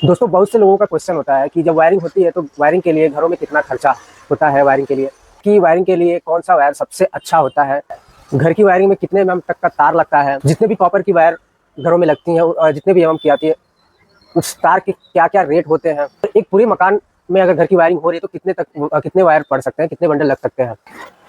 दोस्तों बहुत से लोगों का क्वेश्चन होता है कि जब वायरिंग होती है तो वायरिंग के लिए घरों में कितना खर्चा होता है वायरिंग के लिए, कि वायरिंग के लिए कौन सा वायर सबसे अच्छा होता है, घर की वायरिंग में कितने एमएम तक का तार लगता है, जितने भी कॉपर की वायर घरों में लगती हैं और जितने भी एमएम की आती है उस तार के क्या क्या रेट होते हैं। तो एक पूरे मकान में अगर घर की वायरिंग हो रही है तो कितने वायर पड़ सकते हैं, कितने बंडल लग सकते हैं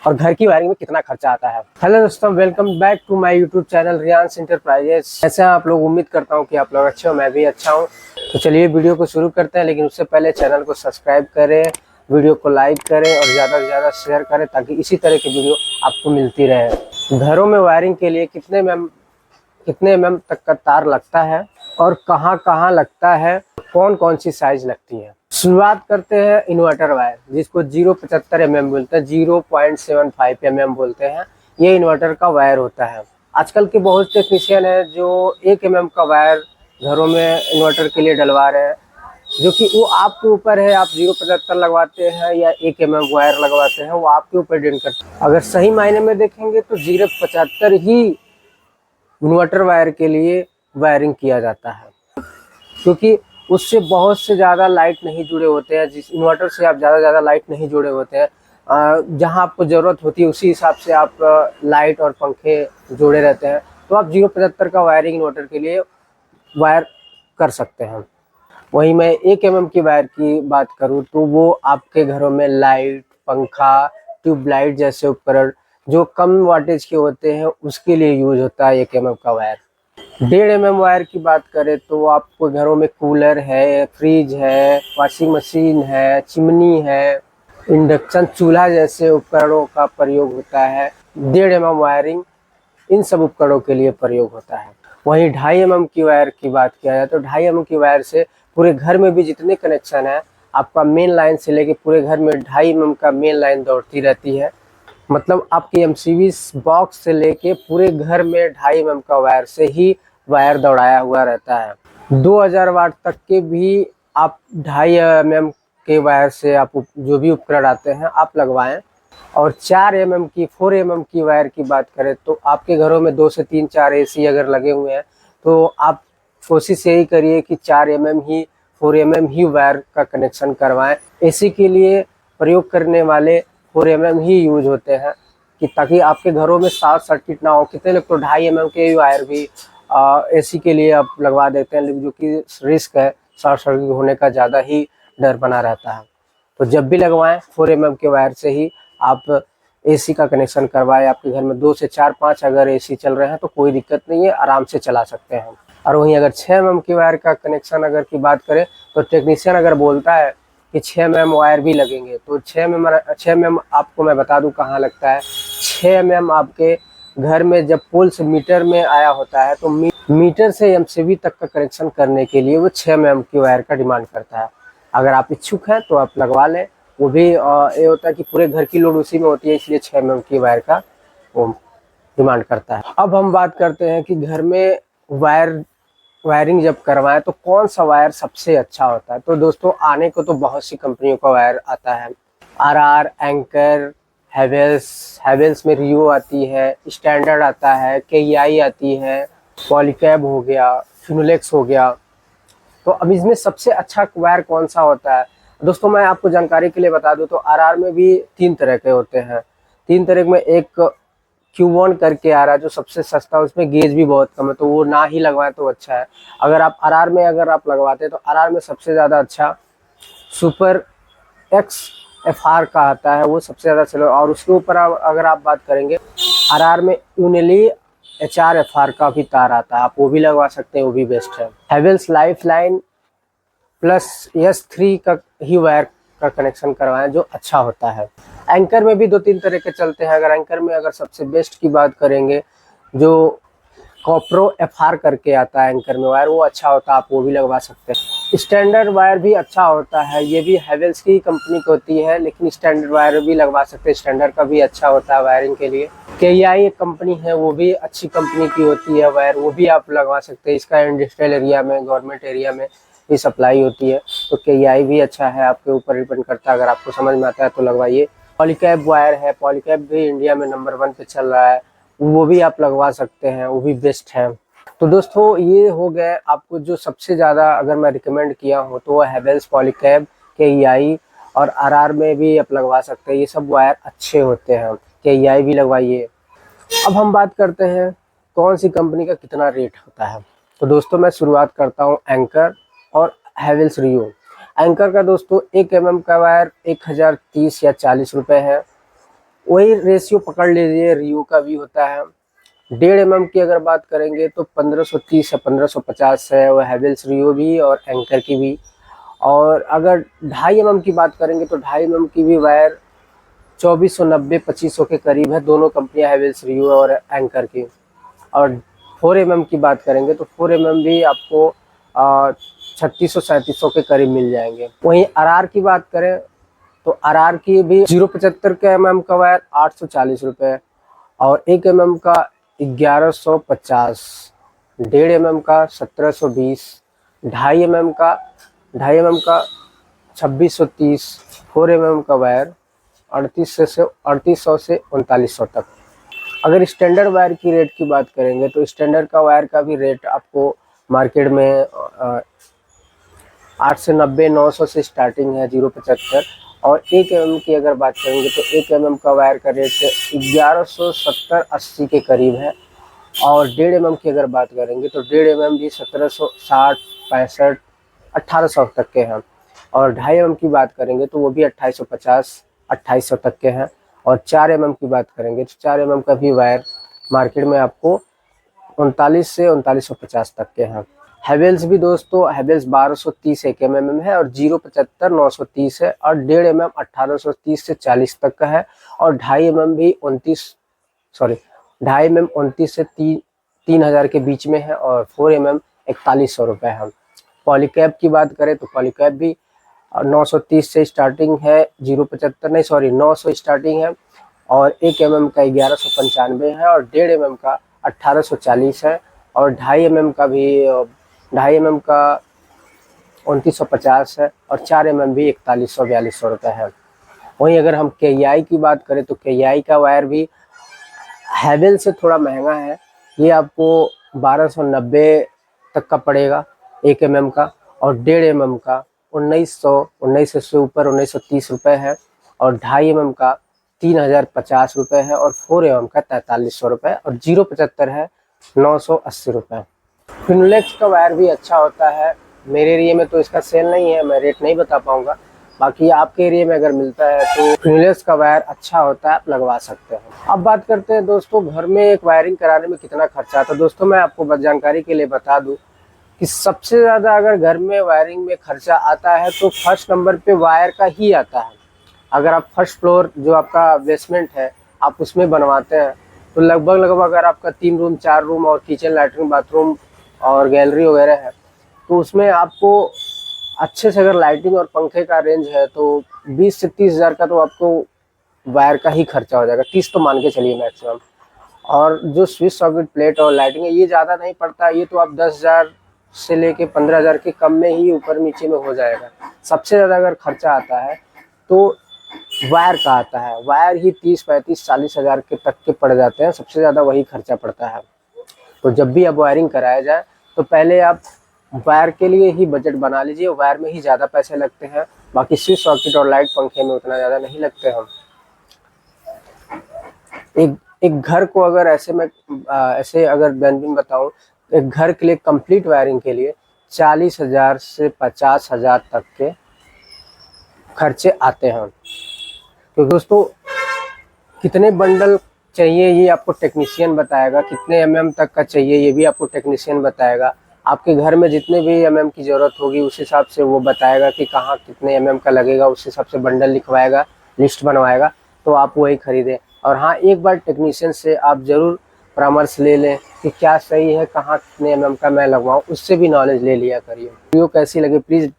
और घर की वायरिंग में कितना खर्चा आता है। हेलो दोस्तों, welcome back to my YouTube channel Riyans enterprises. ऐसे आप लोग उम्मीद करता हूँ कि आप लोग अच्छे हो, मैं भी अच्छा हूँ। तो चलिए वीडियो को शुरू करते हैं, लेकिन उससे पहले चैनल को सब्सक्राइब करें, वीडियो को लाइक करें और ज़्यादा से ज़्यादा शेयर करें ताकि इसी तरह की वीडियो आपको मिलती रहे। घरों में वायरिंग के लिए कितने एमएम तक का तार लगता है और कहाँ कहाँ लगता है, कौन कौन सी साइज लगती है। शुरुआत करते हैं इन्वर्टर वायर, जिसको 0.75 mm बोलते हैं, 0.75 mm बोलते हैं। ये इन्वर्टर का वायर होता है। आजकल के बहुत टेक्नीशियन है जो 1 mm का वायर घरों में इन्वर्टर के लिए डलवा रहे हैं, जो कि वो आपके ऊपर है। आप 0.75 लगवाते हैं या 1 mm वायर लगवाते हैं, वो आपके ऊपर डिपेंड करता है। अगर सही मायने में देखेंगे तो 0.75 ही इन्वर्टर वायर के लिए वायरिंग किया जाता है, क्योंकि उससे बहुत से ज़्यादा लाइट नहीं जुड़े होते हैं। जिस इन्वर्टर से आप ज़्यादा लाइट नहीं जुड़े होते हैं, जहां आपको ज़रूरत होती है उसी हिसाब से आप लाइट और पंखे जोड़े रहते हैं। तो आप 0.75 का वायरिंग इन्वर्टर के लिए वायर कर सकते हैं। वहीं मैं 1 mm की वायर की बात करूं तो वो आपके घरों में लाइट, पंखा, ट्यूबलाइट जैसे उपकरण जो कम वाटेज के होते हैं उसके लिए यूज होता है 1 mm का वायर। 1.5 mm वायर की बात करें तो आपको घरों में कूलर है, फ्रिज है, वॉशिंग मशीन है, चिमनी है, इंडक्शन चूल्हा जैसे उपकरणों का प्रयोग होता है। 1.5 mm वायरिंग इन सब उपकरणों के लिए प्रयोग होता है। वहीं 2.5 mm की वायर की बात किया जाए तो 2.5 mm की वायर से पूरे घर में भी जितने कनेक्शन है, आपका मेन लाइन से लेके पूरे घर में 2.5 mm का मेन लाइन दौड़ती रहती है। मतलब आपकी एमसीबी बॉक्स से लेके पूरे घर में 2.5 mm का वायर से ही वायर दौड़ाया हुआ रहता है। 2000 वाट तक के भी आप 2.5 mm के वायर से आप जो भी उपकरण आते हैं आप लगवाएं। और 4 mm की 4 mm की वायर की बात करें तो आपके घरों में 2 से 3 4 एसी अगर लगे हुए हैं तो आप कोशिश यही करिए कि 4 mm ही 4 mm ही वायर का कनेक्शन करवाएं। एसी के लिए प्रयोग करने वाले 4 mm ही यूज होते हैं, कि ताकि आपके घरों में शॉर्ट सर्किट ना हो। कितने लोग तो 2.5 mm के वायर भी एसी के लिए आप लगवा देते हैं, लेकिन जो कि रिस्क है, शॉर्ट सर्किट होने का ज़्यादा ही डर बना रहता है। तो जब भी लगवाएं 4 mm के वायर से ही आप एसी का कनेक्शन करवाएं। आपके घर में 2 से 4 5 अगर एसी चल रहे हैं तो कोई दिक्कत नहीं है, आराम से चला सकते हैं। और वहीं अगर 6 mm की वायर का कनेक्शन अगर की बात करें तो टेक्नीशियन अगर बोलता है कि 6 mm वायर भी लगेंगे तो 6 mm आपको मैं बता दूं कहाँ लगता है। 6 mm आपके घर में जब पोल से मीटर में आया होता है तो मीटर से एमसीबी तक का कनेक्शन करने के लिए वो 6 mm की वायर का डिमांड करता है। अगर आप इच्छुक हैं तो आप लगवा लें। वो भी ये होता है कि पूरे घर की लोड उसी में होती है, इसलिए 6 mm की वायर का वो डिमांड करता है। अब हम बात करते हैं कि घर में वायरिंग जब करवाएं तो कौन सा वायर सबसे अच्छा होता है। तो दोस्तों आने को तो बहुत सी कंपनियों का वायर आता है, आरआर, एंकर, हैवेल्स में रियो आती है, स्टैंडर्ड आता है, केईआई आती है, पॉलीकैब हो गया, फिनोलेक्स हो गया। तो अब इसमें सबसे अच्छा वायर कौन सा होता है दोस्तों, मैं आपको जानकारी के लिए बता दूं तो आरआर में भी 3 तरह के होते हैं। 3 तरह में एक Q1 करके आ रहा है जो सबसे सस्ता है, उसमें गेज भी बहुत कम है, तो वो ना ही लगवाए तो अच्छा है। अगर आप आरआर में अगर आप लगवाते हैं तो आरआर में सबसे ज़्यादा अच्छा सुपर एक्स FR का आता है, वो सबसे ज़्यादा चलो। और उसके ऊपर अगर आप बात करेंगे आरआर में यूनिली HRFR का भी तार आता है, आप वो भी लगवा सकते हैं, वो भी बेस्ट है। Havells life line plus S3 का ही वायर का कनेक्शन करवाएं जो अच्छा होता है। एंकर में भी 2-3 तरह के चलते हैं। अगर एंकर में अगर सबसे बेस्ट की बात करेंगे जो कॉप्रो FR करके आता है एंकर में वायर, वो अच्छा होता है, आप वो भी लगवा सकते हैं। स्टैंडर्ड वायर भी अच्छा होता है, ये भी हैवेल्स की कंपनी की होती है, लेकिन स्टैंडर्ड वायर भी लगवा सकते हैं, स्टैंडर्ड का भी अच्छा होता है वायरिंग के लिए। केईआई एक कंपनी है, वो भी अच्छी कंपनी की होती है वायर, वो भी आप लगवा सकते हैं। इसका इंडस्ट्रियल एरिया में, गवर्नमेंट एरिया में भी सप्लाई होती है, तो केईआई भी अच्छा है, आपके ऊपर डिपेंड करता है। अगर आपको समझ में आता है तो लगवाइए। पॉलीकैब वायर है, पॉलीकैब भी इंडिया में नंबर 1 पे चल रहा है, वो भी आप लगवा सकते हैं, वो भी बेस्ट है। तो दोस्तों ये हो गए आपको जो सबसे ज़्यादा अगर मैं रिकमेंड किया हूँ तो वो हैवेल्स, पॉलीकैब, KEI और RR में भी आप लगवा सकते हैं। ये सब वायर अच्छे होते हैं, KEI भी लगवाइए। अब हम बात करते हैं कौन सी कंपनी का कितना रेट होता है। तो दोस्तों मैं शुरुआत करता हूँ एंकर और हैवेल्स रियो। एंकर का दोस्तों 1 mm का वायर 1030 या 40 रुपये है। वही रेशियो पकड़ लीजिए रियो का भी होता है। 1.5 mm की अगर बात करेंगे तो 1530 या 1550 है वो हैवेल्स रियो भी और एंकर की भी। और अगर 2.5 mm की बात करेंगे तो 2.5 mm की भी वायर 2490-2500 के करीब है, दोनों कंपनियां हैवेल्स रियो और एंकर की। और 4 mm की बात करेंगे तो 4 mm भी आपको 3600-3700 के करीब मिल जाएंगे। वहीं RR की बात करें तो RR की भी 0.75 के mm का वायर 840 रुपये और 1 mm का 1150, 1.5 mm का 1720, 2.5 mm का 2630, 4 mm का वायर 3800 से 3900 तक। अगर स्टैंडर्ड वायर की रेट की बात करेंगे तो स्टैंडर्ड का वायर का भी रेट आपको मार्केट में 8 से 90, 900 से स्टार्टिंग है 0.75। और 1 mm की अगर बात करेंगे तो 1 mm का वायर का रेट 1170-80 के करीब है। और 1.5 mm की अगर बात करेंगे तो 1.5 mm भी 1760, 65, 1800 तक के हैं। और 2.5 mm की बात करेंगे तो वो भी 2850, 2800 तक के हैं। और 4 mm की बात करेंगे तो 4 mm का भी वायर मार्केट में आपको 39 से 3950 तक के हैं। हैवेल्स भी दोस्तों हैवेल्स 1230 1 mm है और 0.75 930 है और 1.5 mm 1830 से 40 तक का है। और 2.5 mm भी 2.5 mm 29 से 3000 के बीच में है और 4 mm 4100 रुपये है। पॉलीकैब की बात करें तो पॉलीकैब भी 930 से स्टार्टिंग है, 900 स्टार्टिंग है। और 1 mm का 1195 है और 1.5 mm का 1840 है। और 2.5 mm का भी 2.5 mm का 2950 है और 4 mm भी 4100-4200 रुपये है। वहीं अगर हम KEI की बात करें तो KEI का वायर भी हैवेल से थोड़ा महंगा है, ये आपको 1290 तक का पड़ेगा 1 mm का। और 1.5 mm का 1900 से ऊपर 1930 रुपये है। और 2.5 mm का 3050 रुपये है और 4 mm का 4300 रुपये और 0.75 है 980 रुपये। फिनोलेक्स का वायर भी अच्छा होता है, मेरे एरिया में तो इसका सेल नहीं है, मैं रेट नहीं बता पाऊँगा। बाकी आपके एरिया में अगर मिलता है तो फिनोलेक्स का वायर अच्छा होता है, आप लगवा सकते हैं। अब बात करते हैं दोस्तों घर में एक वायरिंग कराने में कितना खर्चा आता है। दोस्तों मैं आपको बस जानकारी के लिए बता दूं कि सबसे ज़्यादा अगर घर में वायरिंग में खर्चा आता है तो फर्स्ट नंबर पे वायर का ही आता है। अगर आप फर्स्ट फ्लोर जो आपका बेसमेंट है आप उसमें बनवाते हैं तो लगभग अगर आपका 3 रूम 4 रूम और किचन लैट्रिन बाथरूम और गैलरी वगैरह है तो उसमें आपको अच्छे से अगर लाइटिंग और पंखे का रेंज है तो 20 से 30 हज़ार का तो आपको वायर का ही खर्चा हो जाएगा, 30 तो मान के चलिए मैक्सिमम। और जो स्विच सॉकेट प्लेट और लाइटिंग है ये ज़्यादा नहीं पड़ता, ये तो आप 10,000 से लेके 15,000 के कम में ही ऊपर नीचे में हो जाएगा। सबसे ज़्यादा अगर खर्चा आता है तो वायर का आता है, वायर ही 30, 35, 40 हज़ार के तक के पड़ जाते हैं, सबसे ज़्यादा वही खर्चा पड़ता है। तो जब भी अब वायरिंग कराया जाए तो पहले आप वायर के लिए ही बजट बना लीजिए, वायर में ही ज़्यादा पैसे लगते हैं, बाकी स्विच सॉकेट और लाइट पंखे में उतना ज़्यादा नहीं लगते हम। एक घर को अगर ऐसे अगर बेनिफिट बताऊं, एक घर के लिए कंप्लीट वायरिंग के लिए 40,000 से 50,000 तक के खर्चे आते हैं। तो दोस्तों कितने बंडल चाहिए ये आपको टेक्नीशियन बताएगा, कितने mm तक का चाहिए ये भी आपको टेक्नीशियन बताएगा। आपके घर में जितने भी mm की ज़रूरत होगी उस हिसाब से वो बताएगा कि कहाँ कितने mm का लगेगा, उस हिसाब से बंडल लिखवाएगा, लिस्ट बनवाएगा, तो आप वही खरीदें। और हाँ, एक बार टेक्नीशियन से आप ज़रूर परामर्श ले लें कि क्या सही है, कहाँ कितने mm का मैं लगवाऊँ, उससे भी नॉलेज ले लिया करिए। वीडियो कैसी लगी प्लीज़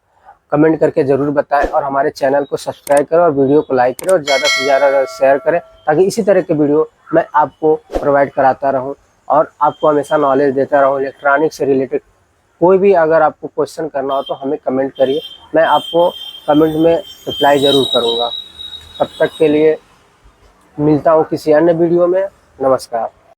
कमेंट करके ज़रूर बताएं और हमारे चैनल को सब्सक्राइब करें और वीडियो को लाइक करें और ज़्यादा से ज़्यादा शेयर करें ताकि इसी तरह के वीडियो मैं आपको प्रोवाइड कराता रहूं और आपको हमेशा नॉलेज देता रहूं। इलेक्ट्रॉनिक से रिलेटेड कोई भी अगर आपको क्वेश्चन करना हो तो हमें कमेंट करिए, मैं आपको कमेंट में रिप्लाई ज़रूर करूँगा। तब तक के लिए मिलता हूँ किसी अन्य वीडियो में। नमस्कार।